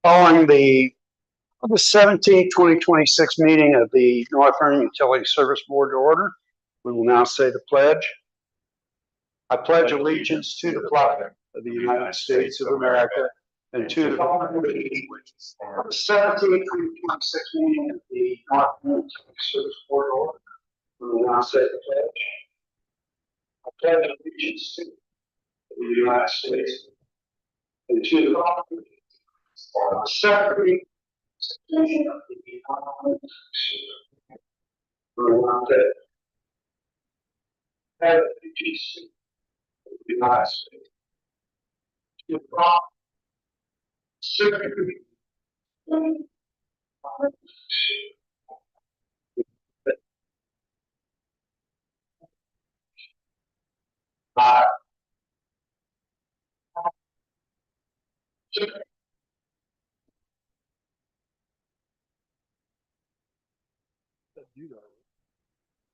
Following the August 17, 2026 meeting of the North Vernon Utility Service Board to order, we will now say the pledge. I pledge allegiance to the flag of the United States of America and to the Republic of the 17, 2026 meeting of the North Vernon Utility Service Board to order. We will now say the pledge. I pledge allegiance to the United States and to the Republic of the 17, of the United States.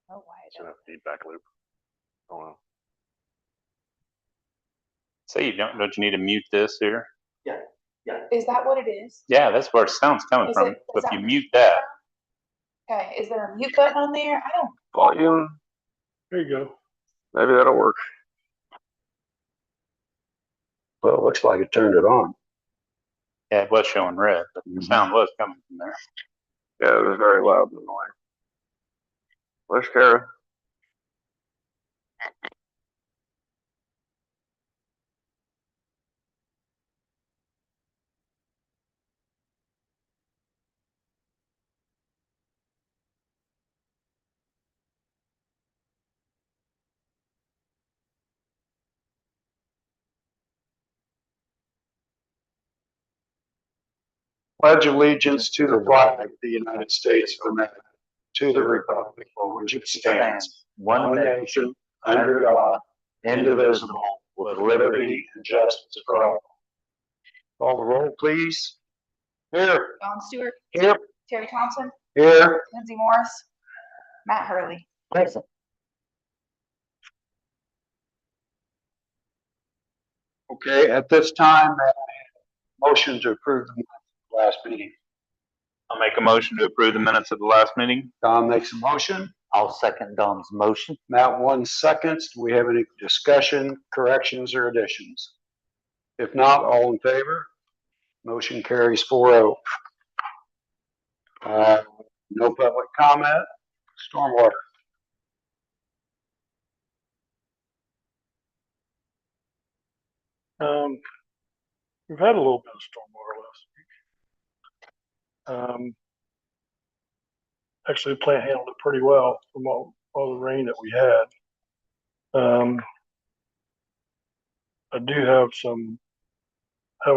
Oh, why? It's a feedback loop. Oh well. Say you don't you need to mute this here? Yeah. Is that what it is? Yeah, that's where it sounds coming Is from. it- But is if you that- mute that, Okay, is there a mute button on there? I don't. Volume. There you go. Maybe that'll work. Well, it looks like it turned it on. yeah, it was showing red, but the sound was coming from there. Yeah, it was very loud and annoying. Where's Kara? Pledge allegiance to the flag of the United States of America, to the republic for which it stands, one nation, under God, indivisible, with liberty and justice for all. Call the roll, please. Here. Don Stewart, Here. Terry Thompson, Here. Lindsey Morris, Matt Hurley. Present. Okay, at this time, I have a motion to approve the last meeting. I'll make a motion to approve the minutes of the last meeting. Don makes a motion. I'll second Don's motion. Matt, 1 second. Do we have any discussion, corrections, or additions? If not, all in favor? Motion carries 4-0. No public comment. Stormwater. We've had a little bit of stormwater last week. Actually, the plant handled it pretty well from all the rain that we had. I do have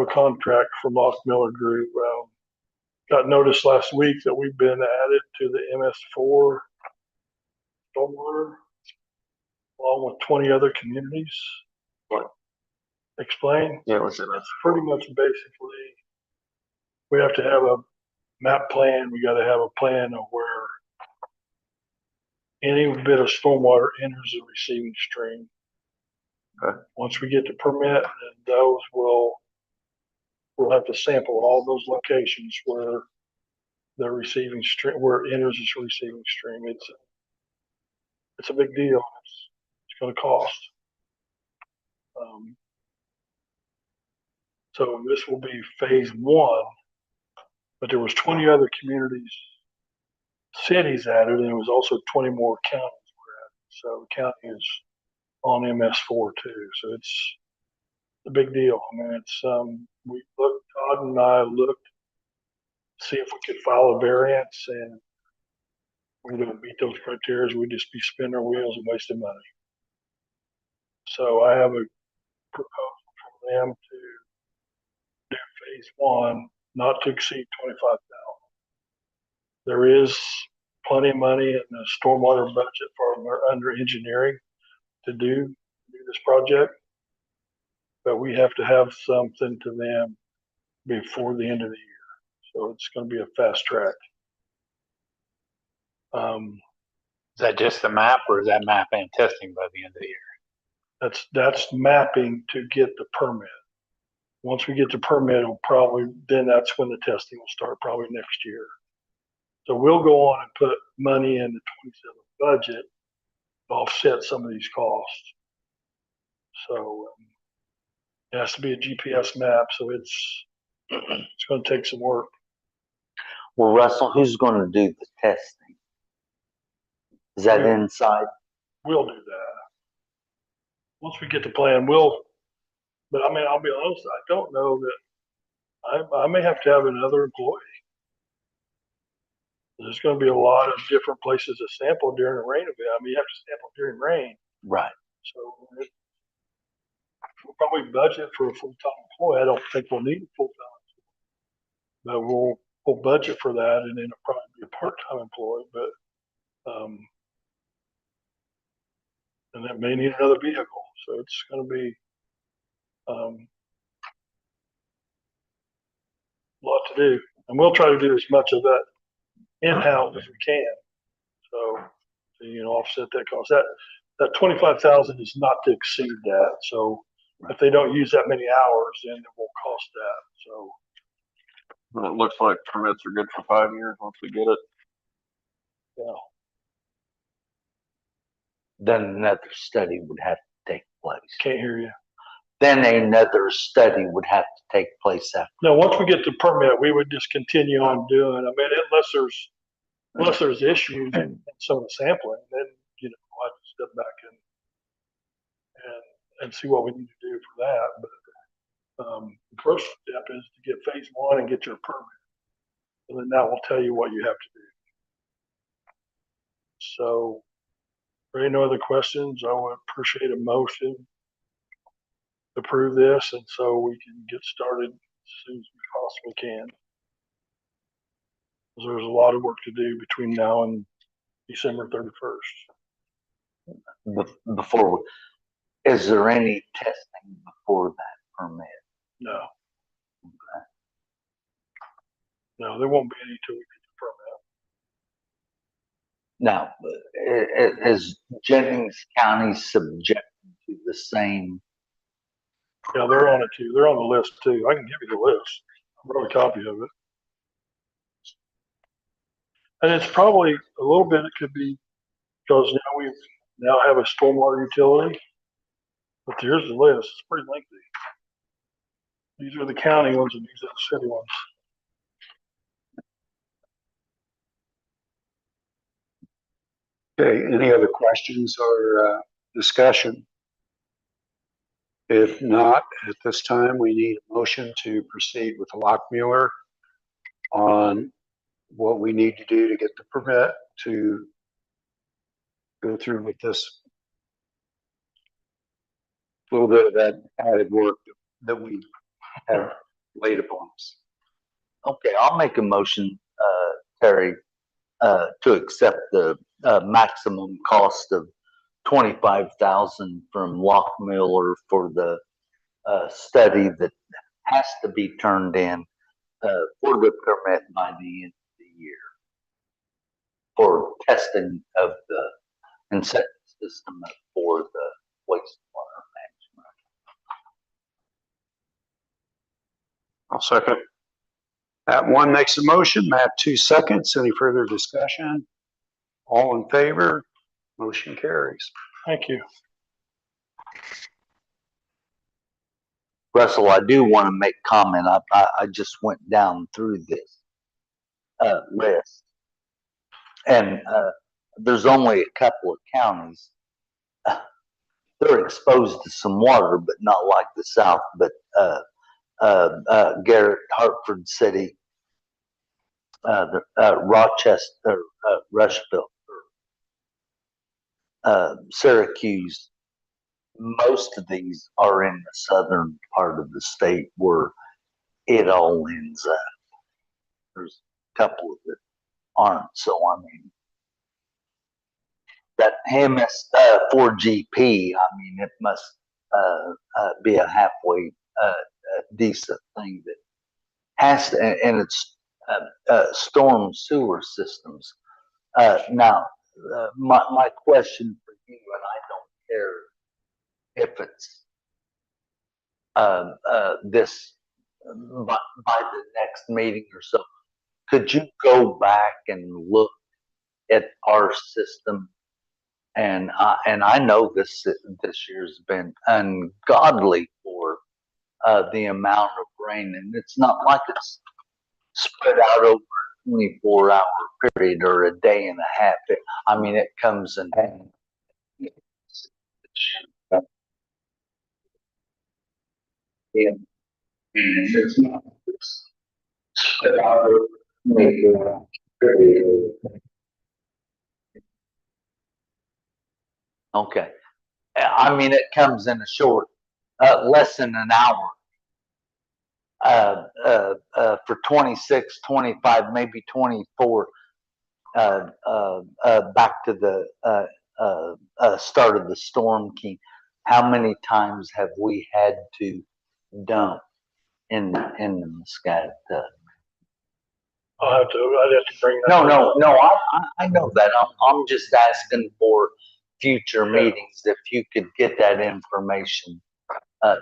a contract for Moss Miller Group. Got notice last week that we've been added to the MS4 stormwater along with 20 other communities. What? Explain? Yeah, what's it? It's pretty much basically, we have to have a map plan. We got to have a plan of where any bit of stormwater enters the receiving stream. Okay. Once we get the permit, then those we'll have to sample all those locations where the receiving stream, where it enters this receiving stream. It's a big deal. It's going to cost. So this will be phase 1, but there was 20 other communities, cities added, and there was also 20 more counties were added. So the county is on MS4 too. So it's a big deal. I mean, it's we looked, Todd and I looked, see if we could file a variance, and we don't meet those criteria. We'd just be spinning our wheels and wasting money. So I have a proposal from them to do phase 1, not to exceed $25,000. There is plenty of money in the stormwater budget for under engineering to do this project, but we have to have something to them before the end of the year. So it's going to be a fast track. Is that just the map, or is that map and testing by the end of the year? That's mapping to get the permit. Once we get the permit, then that's when the testing will start, probably next year. So we'll go on and put money in the 27 budget to offset some of these costs. So it has to be a GPS map, so it's going to take some work. Well, Russell, who's going to do the testing? Is that Yeah. inside? We'll do that. Once we get the plan, but I mean, I'll be honest, I don't know that I may have to have another employee. There's going to be a lot of different places to sample during a rain event. I mean, you have to sample during rain. Right. So we'll probably budget for a full-time employee. I don't think we'll need a full-time, but we'll budget for that, and then it'll probably be a part-time employee. But and that may need another vehicle. So it's going to be a lot to do, and we'll try to do as much of that in-house as we can. So offset that cost. That 25,000 is not to exceed that. So if they don't use that many hours, then it will cost that. So Well, it looks like permits are good for 5 years once we get it. yeah, Then another study would have to take place. can't hear you. Then another study would have to take place after. No, once we get the permit, we would just continue on doing. I mean, unless there's issues in some of the sampling, then I'll have to step back and see what we need to do for that. But the first step is to get phase 1 and get your permit, and then that will tell you what you have to do. So, if there are no other questions, I would appreciate a motion to approve this, and so we can get started as soon as we possibly can. Because there's a lot of work to do between now and December 31st. Before, is there any testing before that permit? No. No, there won't be any till we get the permit. Now, is Jennings County subjected to the same? Yeah, they're on it too. They're on the list too. I can give you the list. I brought a copy of it. And it's probably a little bit, it could be because we now have a stormwater utility. But here's the list. It's pretty lengthy. These are the county ones and these are the city ones. Okay, any other questions or discussion? If not, at this time, we need a motion to proceed with Lockmuir on what we need to do to get the permit to go through with this little bit of that added work that we have laid upon us. Okay, I'll make a motion, Terry, to accept the maximum cost of 25,000 from Lockmiller for the study that has to be turned in for the permit by the end of the year for testing of the incentive system for the wastewater management. I'll second. Matt one makes a motion, Matt 2 seconds. Any further discussion? All in favor? Motion carries. Thank you. Russell, I do want to make comment. I just went down through this list, and there's only a couple of counties. They're exposed to some water, but not like the South. But Garrett, Hartford City, Rochester, Rushville, Syracuse. Most of these are in the southern part of the state where it all ends up. There's a couple that aren't. So, I mean, that MS 4GP, I mean, it must be a halfway decent thing that has to, and it's storm sewer systems. Now, my question for you, and I don't care if it's this by the next meeting or so, could you go back and look at our system? And I know this year's been ungodly for the amount of rain, and it's not like it's spread out over a 24-hour period or a day and a half. I mean, it comes in. Yeah. It's not spread out over a 24-hour period. Okay. I mean, it comes in a short, less than an hour. For 26, 25, maybe 24, back to the start of the Storm King. How many times have we had to dump in the Muscat? I'd have to bring that. No. I know that. I'm just asking for future meetings if you could get that information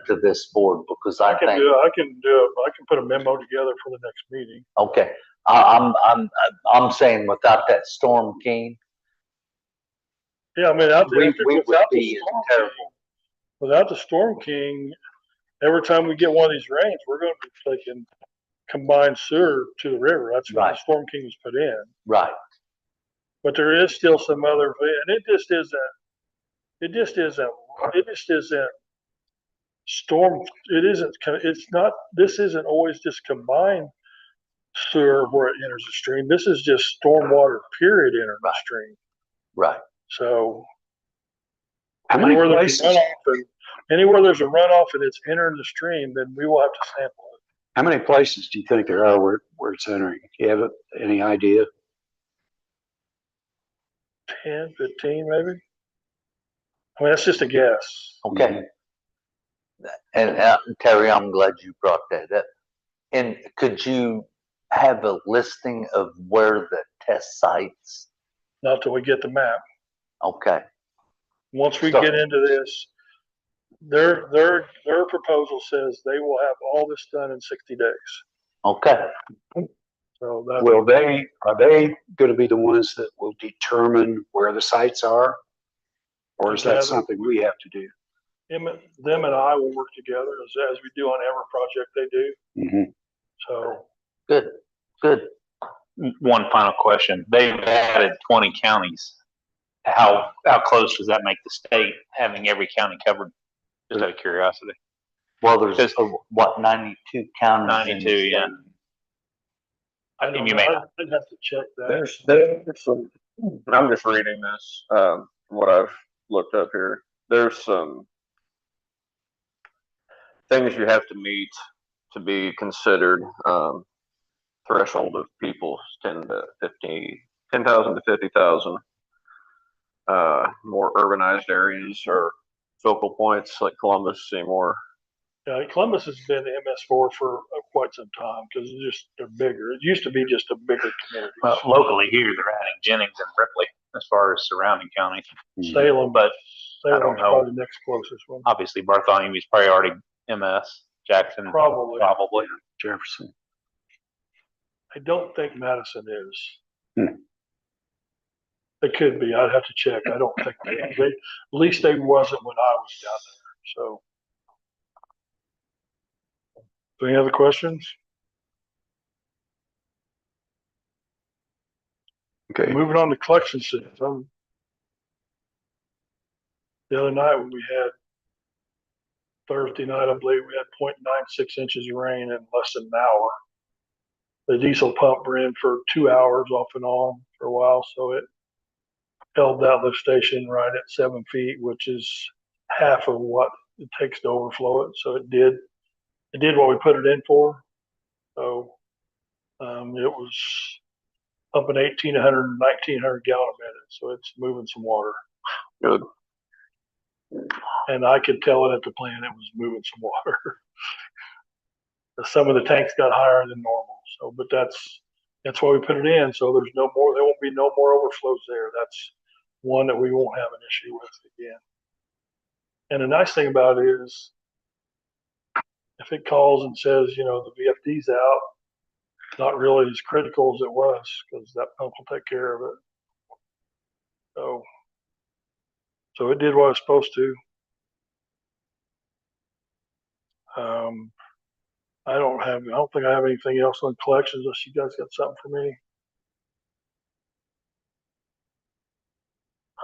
to this board, because I think. I can put a memo together for the next meeting. Okay, I'm saying without that Storm King, Yeah, I mean, we would be terrible. Without the Storm King, every time we get one of these rains, we're going to be taking combined sewer to the river. That's why Right. the Storm King was put in. Right. But there is still some other, and it just isn't storm. This isn't always just combined sewer where it enters the stream. This is just stormwater period entering the stream. Right. So How many anywhere there's places? anywhere there's a runoff and it's entering the stream, then we will have to sample it. How many places do you think there are where it's entering? Do you have any idea? 10, 15 maybe. I mean, that's just a guess. Okay. And Terry, I'm glad you brought that up. And could you have a listing of where the test sites? Not till we get the map. Okay. Once we So- get into this, their proposal says they will have all this done in 60 days. Okay. So that Are they going to be the ones that will determine where the sites are? Or is that something we have to do? them and I will work together as we do on every project they do. Mm-hmm. So Good. One final question. They've added 20 counties. How close does that make the state having every county covered? Just out of curiosity. Well, there's what, 92 counties? in the 92, yeah. state? I don't You know. may not. I'd have to check that. There's some, I'm just reading this, what I've looked up here. There's some things you have to meet to be considered, threshold of people 10,000 to 50,000. More urbanized areas or focal points like Columbus, Seymour. Yeah, Columbus has been MS4 for quite some time because they're bigger. It used to be just a bigger community. Well, locally here, they're adding Jennings and Ripley as far as surrounding counties. Salem, But Salem's don't know. probably the next closest one. obviously Bartholomew's probably already MS. Jackson Probably. Jefferson. I don't think Madison is. Hmm. It could be. I'd have to check. I don't think they. At least they wasn't when I was down there. So, any other questions? Okay. Moving on to collection system. The other night when we had Thursday night, I believe we had 0.96 inches of rain in less than an hour. The diesel pump ran for 2 hours off and on for a while, so it held that lift station right at 7 feet, which is half of what it takes to overflow it. So it did what we put it in for. So it was pumping 1,800, 1,900 gallon a minute. So it's moving some water. Good. And I could tell it at the plant it was moving some water. Some of the tanks got higher than normal. So, but that's why we put it in. So there won't be no more overflows there. That's one that we won't have an issue with again. And the nice thing about it is if it calls and says, you know, the VFD's out, not really as critical as it was, because that pump will take care of it. So it did what it was supposed to. I don't think I have anything else on collections unless you guys got something for me.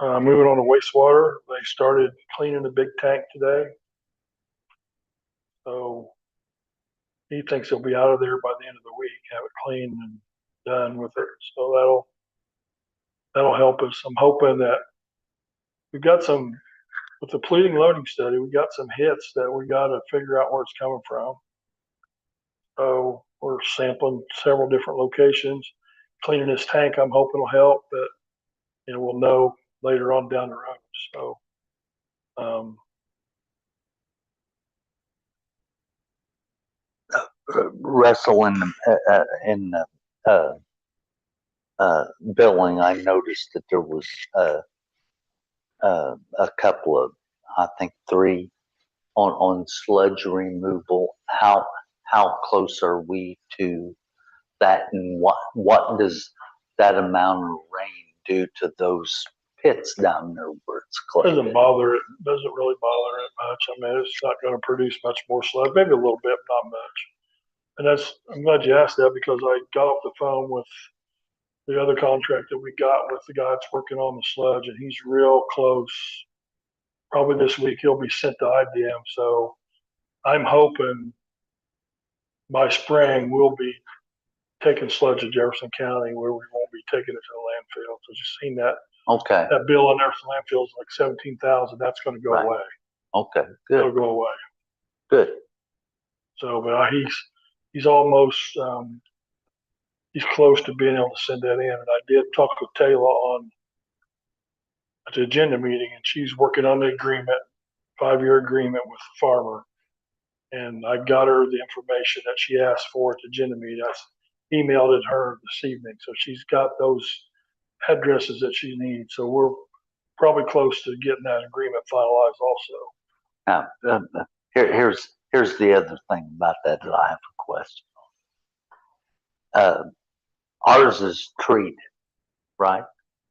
Moving on to wastewater, they started cleaning the big tank today. So he thinks he'll be out of there by the end of the week, have it cleaned and done with it. So that'll help us. I'm hoping that we've got some, with the polluting loading study, we got some hits that we got to figure out where it's coming from. So we're sampling several different locations. Cleaning this tank, I'm hoping will help, but you know, we'll know later on down the road. So, Russell, in billing, I noticed that there was a couple of, I think 3 on sludge removal. How close are we to that, and what does that amount of rain do to those pits down there where it's collected? doesn't really bother it much. I mean, it's not going to produce much more sludge, maybe a little bit, but not much. And I'm glad you asked that, because I got off the phone with the other contract that we got with the guy that's working on the sludge, and he's real close. Probably this week he'll be sent to IBM. So I'm hoping by spring we'll be taking sludge to Jefferson County, where we won't be taking it to the landfill. So you've seen that. Okay. That bill in there for landfill is like 17,000. That's going to go Right. away. Okay. It'll Good. go away. Good. So, but he's almost he's close to being able to send that in. And I did talk with Taylor on at the agenda meeting, and she's working on the agreement, 5-year agreement with the farmer. And I got her the information that she asked for at the agenda meeting. I emailed it her this evening, so she's got those addresses that she needs. So we're probably close to getting that agreement finalized also. Now, here's the other thing about that I have a question on. Ours is treated, right?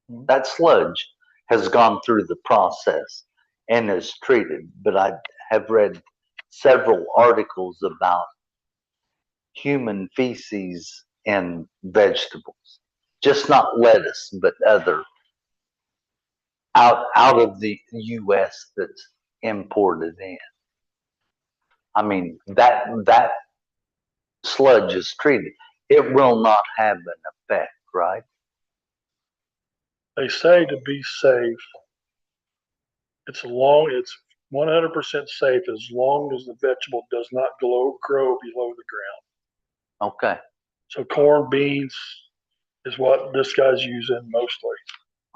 Mhm. That sludge has gone through the process and is treated, but I have read several articles about human feces and vegetables, just not lettuce, but other out of the U.S. that's imported in. I mean, that sludge is treated. It will not have an effect, right? They say to be safe, it's 100% safe as long as the vegetable does not grow below the ground. Okay. So corn, beans is what this guy's using mostly.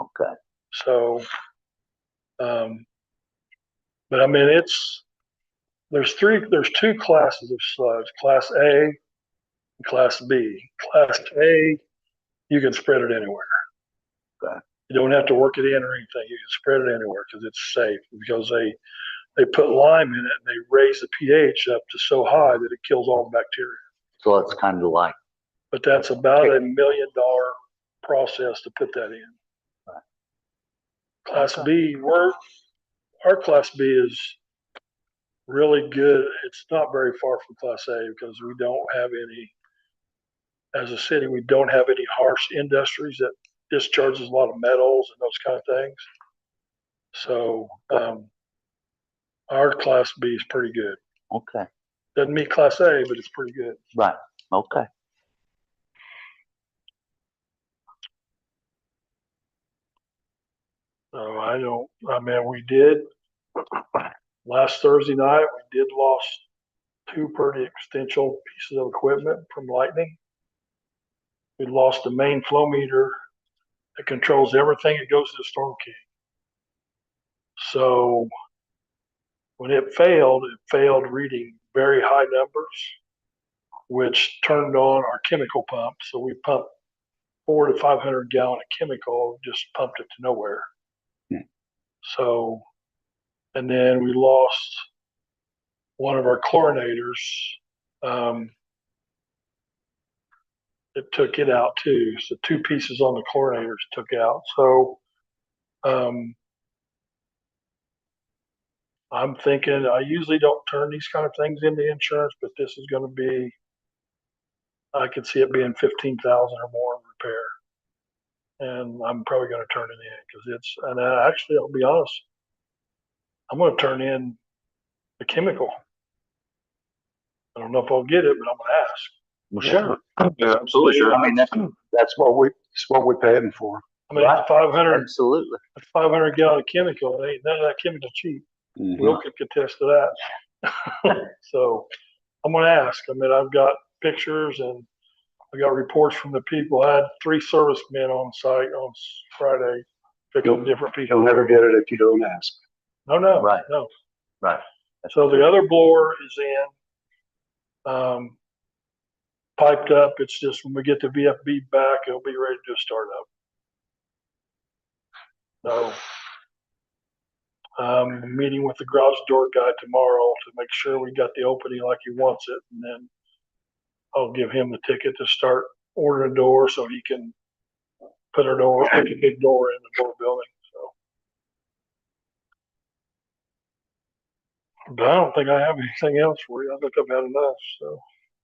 Okay. So, but I mean, there's 2 classes of sludge, class A and class B. Class A, you can spread it anywhere. Okay. You don't have to work it in or anything. You can spread it anywhere because it's safe, because they put lime in it and they raise the pH up to so high that it kills all the bacteria. So it's kind of like, But that's about $1 million process to put that in. Right. Class B, our class B is really good. It's not very far from class A, because we don't have any, as a city, we don't have any harsh industries that discharges a lot of metals and those kind of things. So our class B is pretty good. okay. Doesn't meet class A, but it's pretty good. Right. Okay. So we did, last Thursday night, we did lost 2 pretty substantial pieces of equipment from lightning. We lost the main flow meter that controls everything that goes to the Storm King. So when it failed reading very high numbers, which turned on our chemical pump. So we pumped 400 to 500 gallon of chemical, just pumped it to nowhere. So, and then we lost one of our chlorinators, it took it out too. So 2 pieces on the chlorinators took out. So, I'm thinking, I usually don't turn these kind of things into insurance, but this is gonna be, I could see it being 15,000 or more in repair. And I'm probably gonna turn it in, cause it's, and actually, I'll be honest, I'm gonna turn in the chemical. I don't know if I'll get it, but I'm gonna ask. Well, sure. Yeah, absolutely, sure. I mean, That's what we pay them for. I mean, it's 500, absolutely. 500 gallon of chemical, it ain't none of that chemical cheap. Will could contest to that. So I'm gonna ask. I mean, I've got pictures and I got reports from the people. I had 3 servicemen on site on Friday fixing different pieces. You'll never get it if you don't ask. No, Right. no. Right. So the other blower is in, piped up. It's just when we get the VFB back, it'll be ready to start up. So, meeting with the garage door guy tomorrow to make sure we got the opening like he wants it, and then I'll give him the ticket to start ordering a door so he can put a big door in the door building. So, but I don't think I have anything else for you. I think I've had enough. So,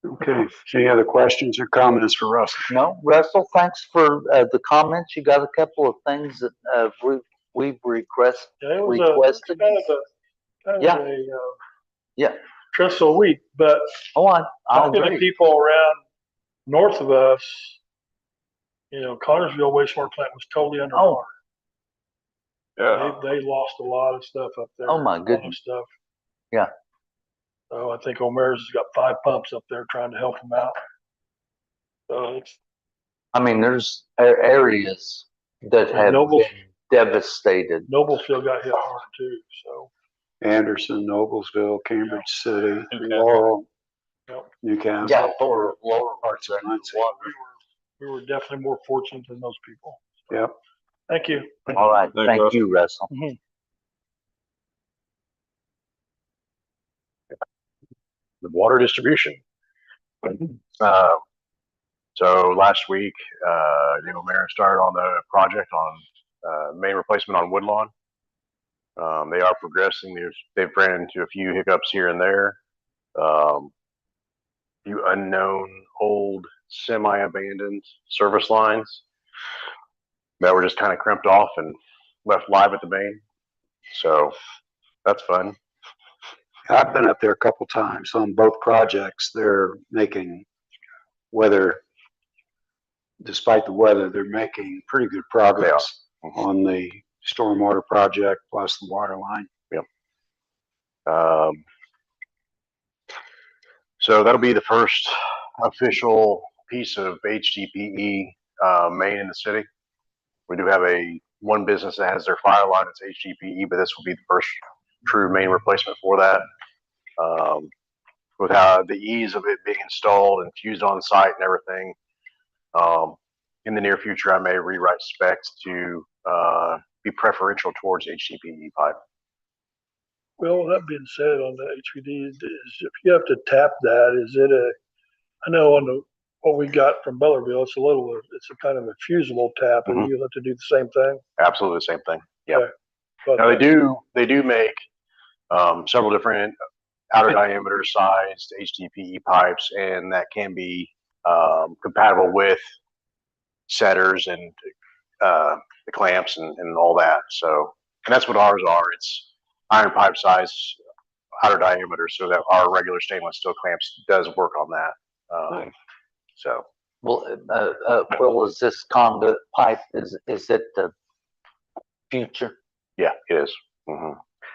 Okay. Any other questions or comments for Russ? No, Russell, thanks for the comments. You got a couple of things that we've requested. yeah, it was Requested? kind of Yeah. a Yeah. stressful week, but Oh, I talking to agree. people around north of us, you know, Connersville wastewater plant was totally underwater. Yeah. They lost a lot of stuff up there. Oh, my A lot of goodness. stuff. Yeah. So I think Omer's has got 5 pumps up there trying to help them out. So it's, I mean, there's areas that have Noble- been devastated. Noblesville got hit hard too. So Anderson, Noblesville, Cambridge City, Okay. Laurel, Yep. Newcastle. Yeah, for lower Parts of Muncie. we were definitely more fortunate than those people. Yep. Thank you. All right. Thanks, Thank Russ. you, Russell. The water distribution. So last week, Mayor started on the project on main replacement on Woodlawn. They are progressing. They've ran into a few hiccups here and there. Few unknown old semi-abandoned service lines that were just kind of crimped off and left live at the main. So that's fun. I've been up there a couple times on both projects. They're making despite the weather, they're making pretty good progress on the stormwater project plus the water line. Yep. So that'll be the first official piece of HDPE main in the city. We do have one business that has their fire line. It's HDPE, but this will be the first true main replacement for that. With how the ease of it being installed and fused on site and everything. In the near future, I may rewrite specs to be preferential towards HDPE pipe. Well, that being said, on the HVD, is if you have to tap that, is it I know on what we got from Bellerville, it's a kind of a fusible tap, and Mhm. you have to do the same thing. Absolutely the same thing. Yeah. Okay. But Now they do make several different outer diameter sized HDPE pipes, and that can be compatible with setters and the clamps and all that. So, and that's what ours are. It's iron pipe size, outer diameter, so that our regular stainless steel clamps does work on that. So, Well, is this conduit pipe, is it the future? yeah, it is.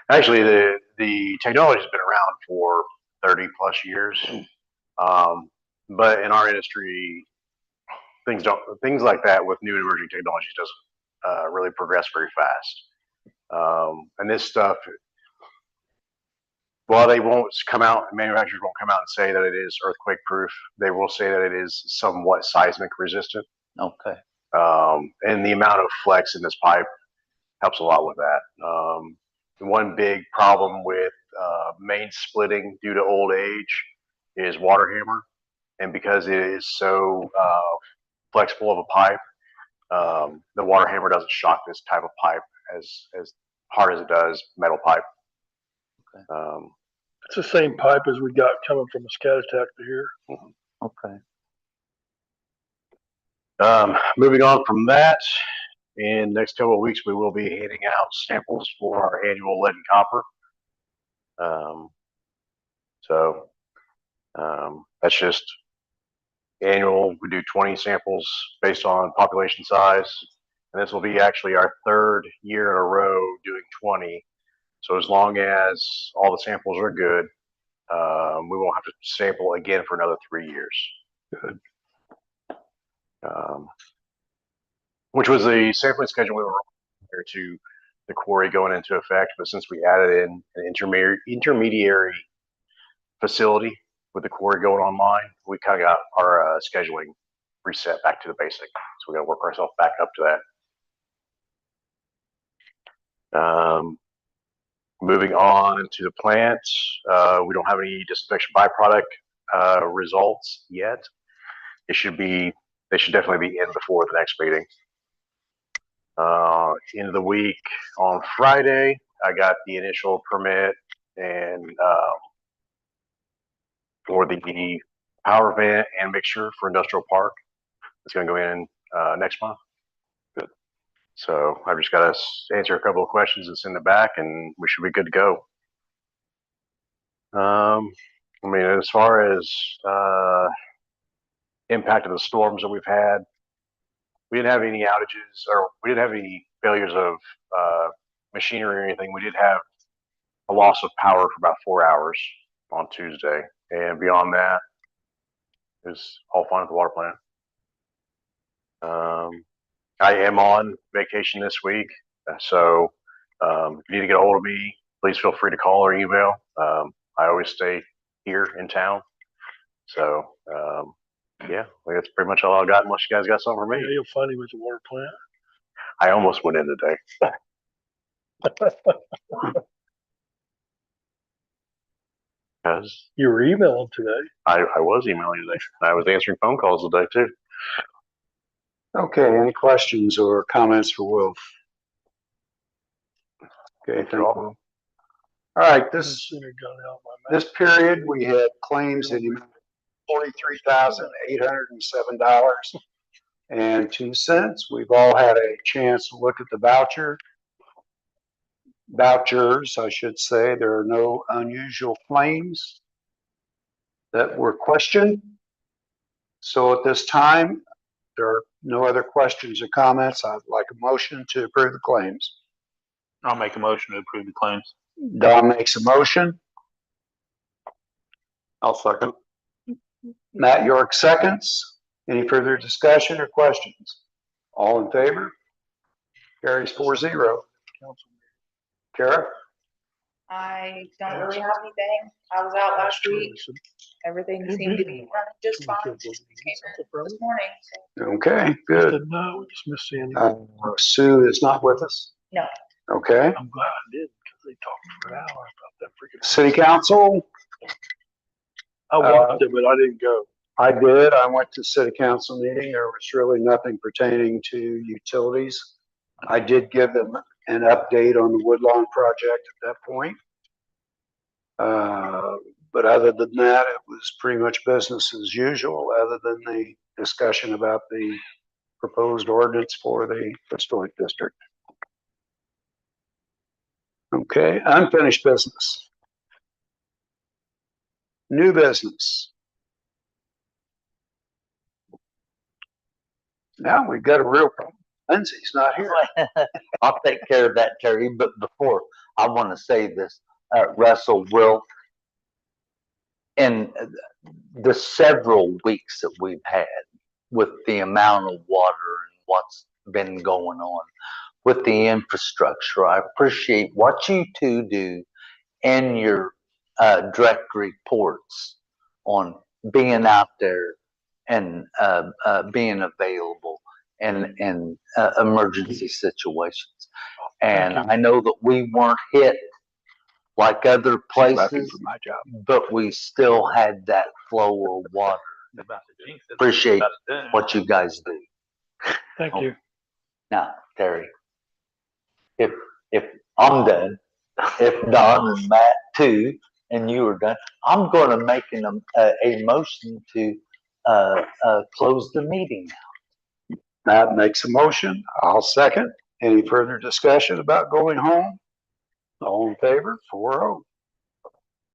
Actually, the technology has been around for 30 plus years, but in our industry, things like that with new and emerging technologies doesn't really progress very fast. And this stuff, while they won't come out, manufacturers won't come out and say that it is earthquake proof. They will say that it is somewhat seismic resistant. Okay. And the amount of flex in this pipe helps a lot with that. The one big problem with main splitting due to old age is water hammer. And because it is so flexible of a pipe, the water hammer doesn't shock this type of pipe as hard as it does metal pipe. It's the same pipe as we got coming from a scat attack to here. Okay. Moving on from that, in the next couple of weeks, we will be handing out samples for our annual lead and copper. That's just annual. We do 20 samples based on population size. And this will be actually our third year in a row doing 20. So as long as all the samples are good, we won't have to sample again for another 3 years. Good. Which was the sampling schedule we were on prior to the quarry going into effect. But since we added in an intermediary facility with the quarry going online, we kind of got our scheduling reset back to the basic. So we got to work ourselves back up to that. Moving on to the plant, we don't have any disinfection byproduct results yet. They should definitely be in before the next meeting. End of the week on Friday, I got the initial permit and for the power vent and mixture for industrial park. It's going to go in next month. Good. So I've just got to answer a couple of questions and send it back, and we should be good to go. I mean, as far as impact of the storms that we've had, we didn't have any outages, or we didn't have any failures of machinery or anything. We did have a loss of power for about 4 hours on Tuesday, and beyond that, it was all fine at the water plant. I am on vacation this week, so if you need to get a hold of me, please feel free to call or email. I always stay here in town, so yeah, that's pretty much all I got. Unless you guys got something for me. Yeah, you'll find him at the water plant. I almost went in today. Because You were emailing today. I was emailing today. I was answering phone calls today too. Okay, any questions or comments for Will? Okay, thank you. All right, this Sooner got out my mouth. this period, we had claims in the amount of $43,807.02. We've all had a chance to look at the vouchers, I should say. There are no unusual claims that were questioned. So at this time, there are no other questions or comments. I'd like a motion to approve the claims. I'll make a motion to approve the claims. Don makes a motion. I'll second. Matt York seconds. Any further discussion or questions? All in favor? Carries 4-0. Kara? I don't really have anything. I was out last week. Everything seemed to be running just fine. Came in this morning, so. Okay, good. No, we just missed Sandy. Sue is not with us? No. Okay. I'm glad I did because they talked for an hour about that freaking. City Council? I watched it, but I didn't go. I did. I went to city council meeting. There was really nothing pertaining to utilities. I did give them an update on the Woodlawn project at that point. But other than that, it was pretty much business as usual, other than the discussion about the proposed ordinance for the historic district. Okay, unfinished business. New business. Now we've got a real problem. Lindsay's not here. I'll take care of that, Terry. But before, I want to say this, Russell, Will, in the several weeks that we've had with the amount of water and what's been going on with the infrastructure, I appreciate what you two do in your direct reports on being out there and being available in emergency situations. And I know that we weren't hit like other Lefty places, for my job. but we still had that flow of water. Appreciate what you guys do. Thank you. Now, Terry, if I'm done, if Don and Matt too, and you are done, I'm gonna make a motion to, close the meeting. Matt makes a motion. I'll second. Any further discussion about going home? All in favor? 4-0.